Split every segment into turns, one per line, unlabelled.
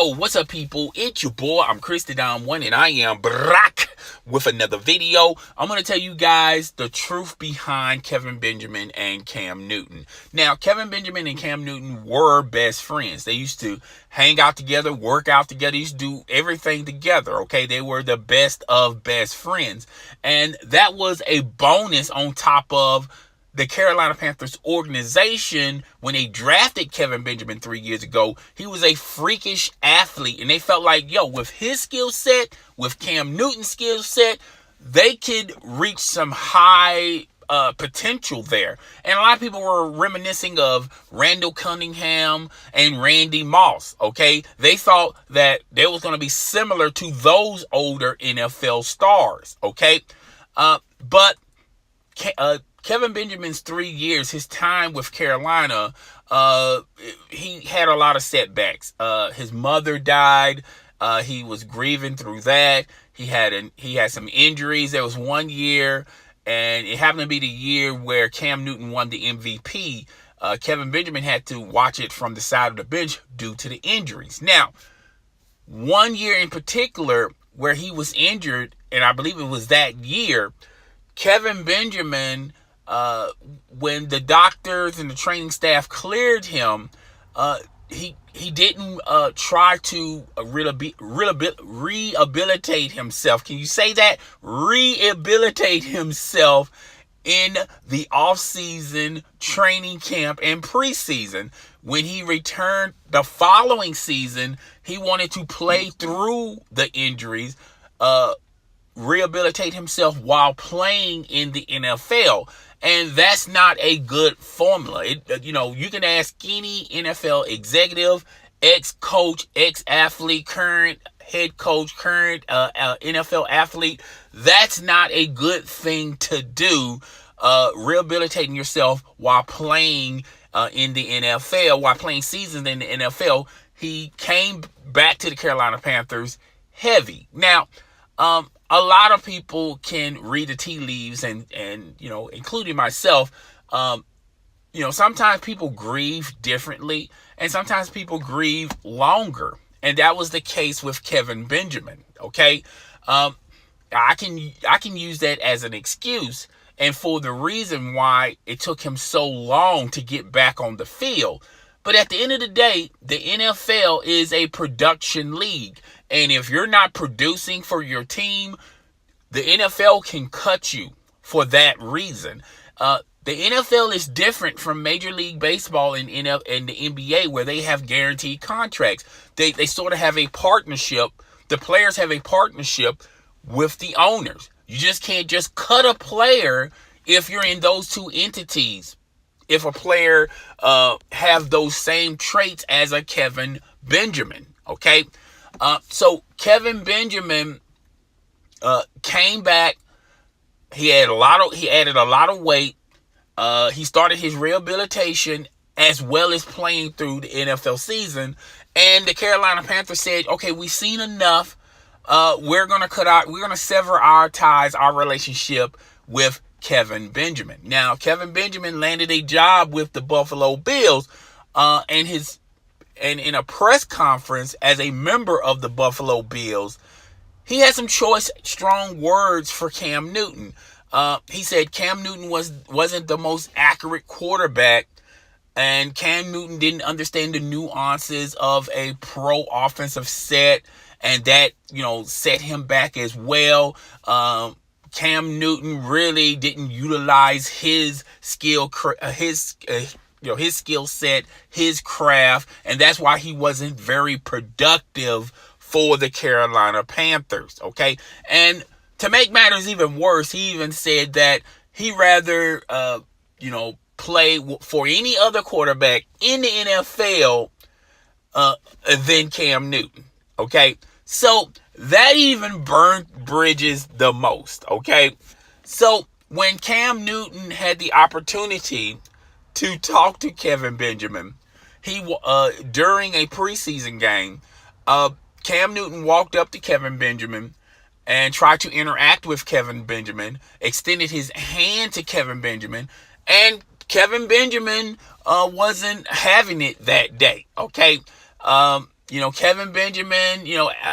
Oh, what's up, people? It's your boy. I'm Chris the Don One, and I am back with another video. I'm going to tell you guys the truth behind Kelvin Benjamin and Cam Newton. Now, Kelvin Benjamin and Cam Newton were best friends. They used to hang out together, work out together, used to do everything together, okay? They were the best of best friends. And that was a bonus on top of the Carolina Panthers organization. When they drafted Kelvin Benjamin 3 years ago, he was a freakish athlete, and they felt like, with his skill set, with Cam Newton's skill set, they could reach some high potential there. And a lot of people were reminiscing of Randall Cunningham and Randy Moss, okay? They thought that they was going to be similar to those older NFL stars, okay? But Kelvin Benjamin's 3 years, his time with Carolina, he had a lot of setbacks. His mother died. He was grieving through that. He had some injuries. There was 1 year, and it happened to be the year where Cam Newton won the MVP. Kelvin Benjamin had to watch it from the side of the bench due to the injuries. Now, 1 year in particular where he was injured, and I believe it was that year, Kelvin Benjamin, when the doctors and the training staff cleared him, he didn't try to rehabilitate himself. Can you say that? Rehabilitate himself in the off-season training camp and preseason. When he returned the following season, he wanted to play through the injuries, rehabilitate himself while playing in the NFL. And that's not a good formula. You can ask any NFL executive, ex-coach, ex-athlete, current head coach, current NFL athlete. That's not a good thing to do, rehabilitating yourself while playing in the NFL, while playing seasons in the NFL. He came back to the Carolina Panthers heavy. Now, a lot of people can read the tea leaves, and including myself. Sometimes people grieve differently, and sometimes people grieve longer, and that was the case with Kelvin Benjamin. Okay, I can use that as an excuse, and for the reason why it took him so long to get back on the field. But at the end of the day, the NFL is a production league. And if you're not producing for your team, the NFL can cut you for that reason. The NFL is different from Major League Baseball and the NBA, where they have guaranteed contracts. They sort of have a partnership. The players have a partnership with the owners. You just can't just cut a player if you're in those two entities. If a player have those same traits as a Kelvin Benjamin, okay? So Kelvin Benjamin came back. He added a lot of weight. He started his rehabilitation as well as playing through the NFL season. And the Carolina Panthers said, "Okay, we've seen enough. We're gonna sever our ties, our relationship with Kelvin Benjamin." Now, Kelvin Benjamin landed a job with the Buffalo Bills, and in a press conference as a member of the Buffalo Bills, he had some strong words for Cam Newton. He said Cam Newton wasn't the most accurate quarterback, and Cam Newton didn't understand the nuances of a pro offensive set, and that set him back as well. Cam Newton really didn't utilize his skill set, his craft, and that's why he wasn't very productive for the Carolina Panthers, okay? And to make matters even worse, he even said that he'd rather, play for any other quarterback in the NFL than Cam Newton, okay? So that even burned bridges the most, okay? So when Cam Newton had the opportunity to talk to Kelvin Benjamin, during a preseason game, Cam Newton walked up to Kelvin Benjamin and tried to interact with Kelvin Benjamin, extended his hand to Kelvin Benjamin, and Kelvin Benjamin wasn't having it that day, okay? Kevin Benjamin,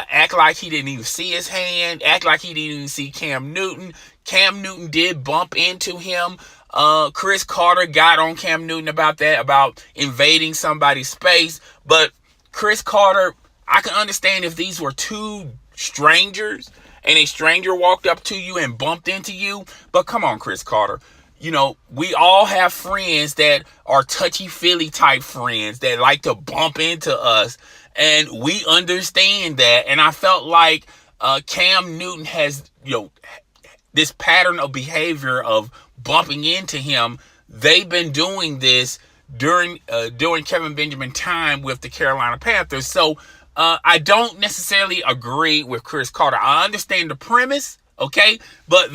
act like he didn't even see his hand, act like he didn't even see Cam Newton. Cam Newton did bump into him. Chris Carter got on Cam Newton about that, about invading somebody's space. But Chris Carter, I can understand if these were two strangers and a stranger walked up to you and bumped into you. But come on, Chris Carter. We all have friends that are touchy-feely type friends that like to bump into us. And we understand that. And I felt like Cam Newton has, this pattern of behavior of bumping into him. They've been doing this during Kevin Benjamin's time with the Carolina Panthers. So I don't necessarily agree with Chris Carter. I understand the premise, okay? But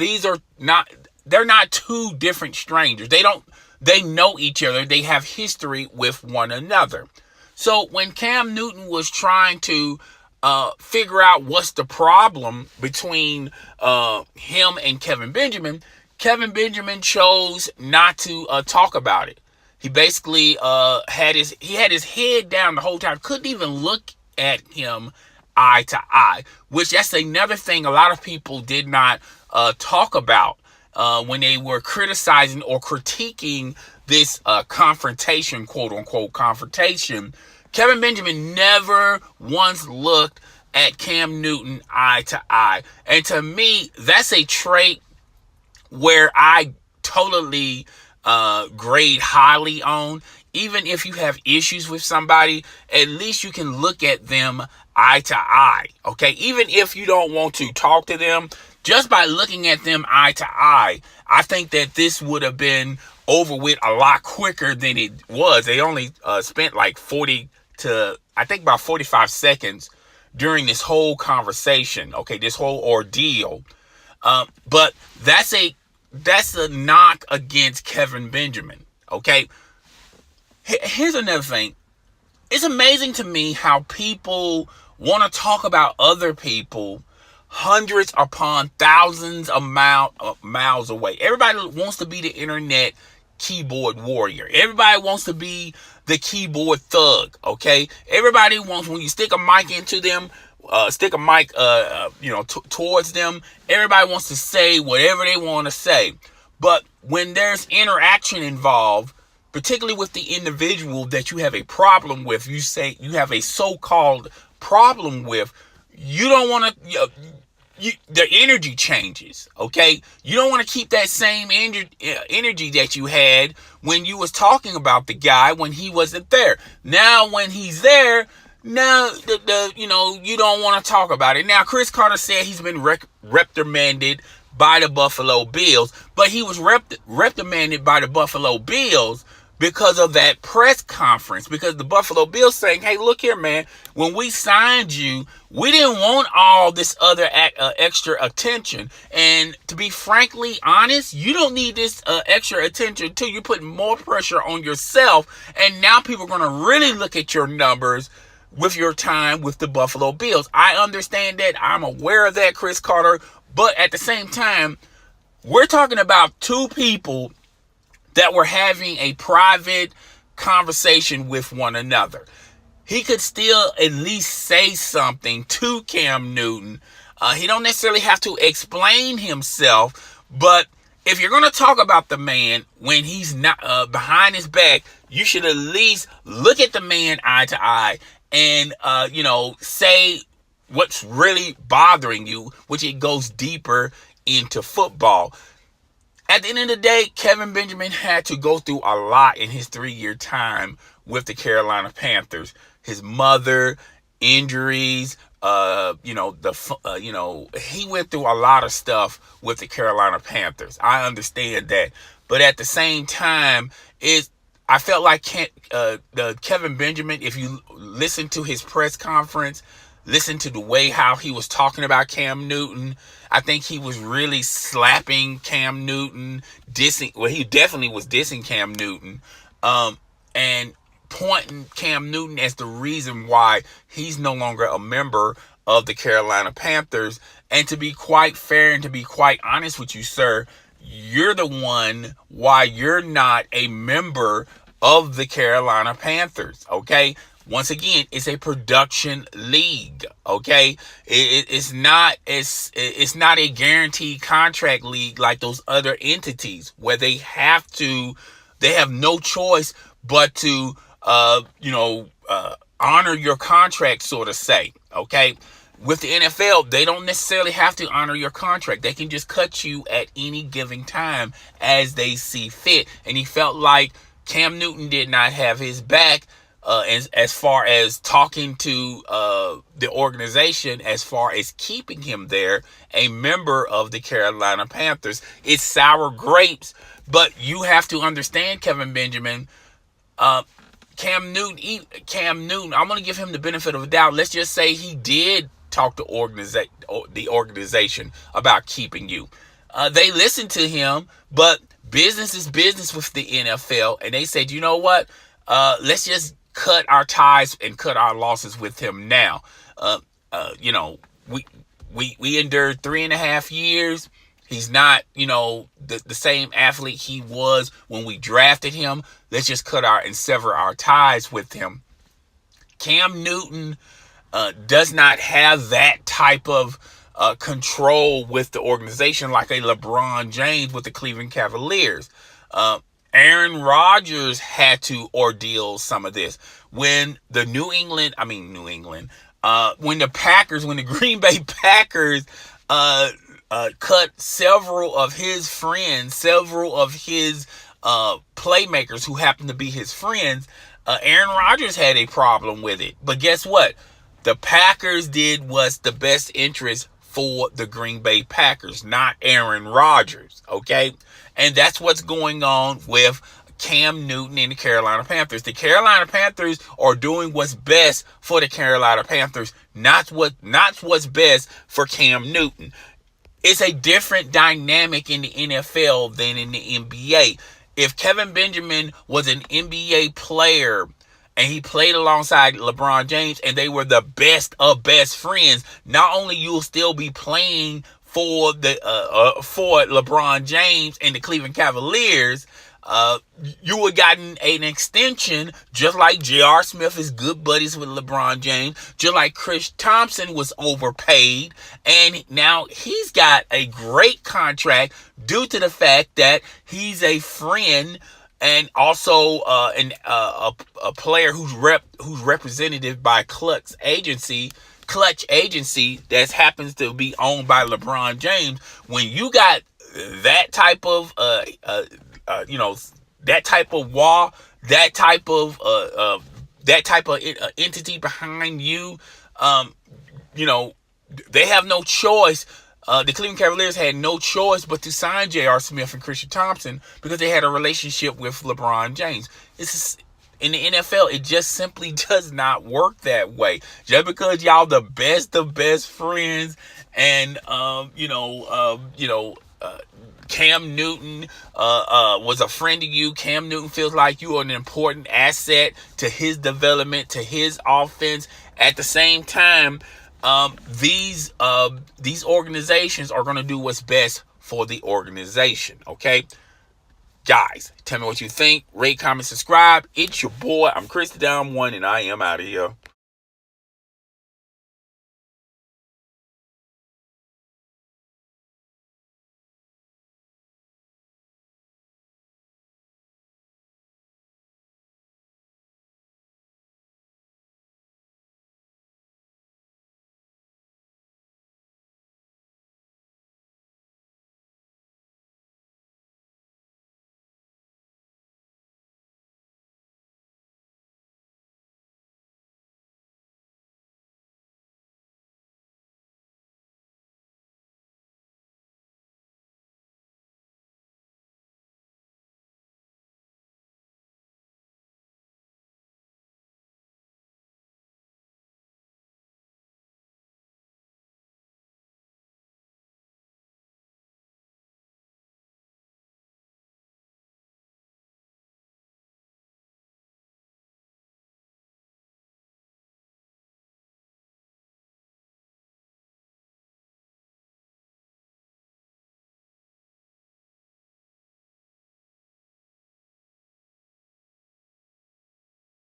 they're not two different strangers. They know each other. They have history with one another. So when Cam Newton was trying to figure out what's the problem between him and Kevin Benjamin chose not to talk about it. He basically had his head down the whole time, couldn't even look at him eye to eye, which that's another thing a lot of people did not talk about when they were criticizing or critiquing this confrontation, quote unquote confrontation. Kevin Benjamin never once looked at Cam Newton eye to eye. And to me, that's a trait where I totally grade highly on. Even if you have issues with somebody, at least you can look at them eye to eye, okay? Even if you don't want to talk to them, just by looking at them eye to eye, I think that this would have been over with a lot quicker than it was. They only spent like 45 seconds during this whole conversation, okay, this whole ordeal. But that's a knock against Kevin Benjamin, okay? Here's another thing. It's amazing to me how people want to talk about other people hundreds upon thousands of miles away. Everybody wants to be the internet keyboard warrior. Everybody wants to be the keyboard thug, okay? Everybody wants, when you stick a mic into them, towards them, everybody wants to say whatever they want to say. But when there's interaction involved, particularly with the individual that you have a problem with, you say you have a so-called problem with, you don't want to, the energy changes, okay? You don't want to keep that same energy that you had when you was talking about the guy when he wasn't there. Now, when he's there, now, you don't want to talk about it. Now, Chris Carter said he's been reprimanded by the Buffalo Bills, but he was reprimanded by the Buffalo Bills because of that press conference, because the Buffalo Bills saying, hey, look here, man, when we signed you, we didn't want all this other extra attention. And to be frankly honest, you don't need this extra attention too. You're putting more pressure on yourself. And now people are going to really look at your numbers with your time with the Buffalo Bills. I understand that. I'm aware of that, Chris Carter. But at the same time, we're talking about two people that were having a private conversation with one another. He could still at least say something to Cam Newton. He don't necessarily have to explain himself, but if you're going to talk about the man when he's not behind his back, you should at least look at the man eye to eye and, say what's really bothering you, which it goes deeper into football. At the end of the day, Kevin Benjamin had to go through a lot in his 3-year time with the Carolina Panthers. His mother, injuries, he went through a lot of stuff with the Carolina Panthers. I understand that. But at the same time, I felt like Kevin Benjamin, if you listen to his press conference, listen to the way how he was talking about Cam Newton, I think he was really slapping Cam Newton, he definitely was dissing Cam Newton, and pointing Cam Newton as the reason why he's no longer a member of the Carolina Panthers. And to be quite fair and to be quite honest with you, sir, you're the one why you're not a member of the Carolina Panthers, okay? Once again, it's a production league. Okay, it's not a guaranteed contract league like those other entities where they have no choice but to honor your contract, sort of say. Okay, with the NFL, they don't necessarily have to honor your contract. They can just cut you at any given time as they see fit. And he felt like Cam Newton did not have his back as far as talking to the organization, as far as keeping him there, a member of the Carolina Panthers. It's sour grapes, but you have to understand, Kelvin Benjamin, Cam Newton, I'm going to give him the benefit of the doubt. Let's just say he did talk to the organization about keeping you. They listened to him, but business is business with the NFL, and they said, you know what? Let's just cut our ties and cut our losses with him now. We endured 3.5 years. He's not, the same athlete he was when we drafted him. Let's just and sever our ties with him. Cam Newton does not have that type of control with the organization like a LeBron James with the Cleveland Cavaliers. Aaron Rodgers had to ordeal some of this. When the when the Green Bay Packers cut several of his friends, several of his playmakers who happened to be his friends, Aaron Rodgers had a problem with it. But guess what? The Packers did what's the best interest for the Green Bay Packers, not Aaron Rodgers, okay? And that's what's going on with Cam Newton and the Carolina Panthers. The Carolina Panthers are doing what's best for the Carolina Panthers, not what's best for Cam Newton. It's a different dynamic in the NFL than in the NBA. If Kelvin Benjamin was an NBA player and he played alongside LeBron James and they were the best of best friends, not only you'll still be playing for LeBron James and the Cleveland Cavaliers, you would gotten an extension, just like J.R. Smith is good buddies with LeBron James, just like Chris Thompson was overpaid, and now he's got a great contract due to the fact that he's a friend and also a player who's represented by Clutch Agency that happens to be owned by LeBron James. When you got that type of that type of wall, that type of entity behind you, they have no choice. The Cleveland Cavaliers had no choice but to sign J.R. Smith and Christian Thompson because they had a relationship with LeBron James. In the NFL, it just simply does not work that way. Just because y'all the best of best friends, and Cam Newton was a friend of you. Cam Newton feels like you are an important asset to his development, to his offense. At the same time, these organizations are going to do what's best for the organization. Okay, guys, tell me what you think. Rate, comment, subscribe. It's your boy. I'm Chris the Down One, and I am out of here.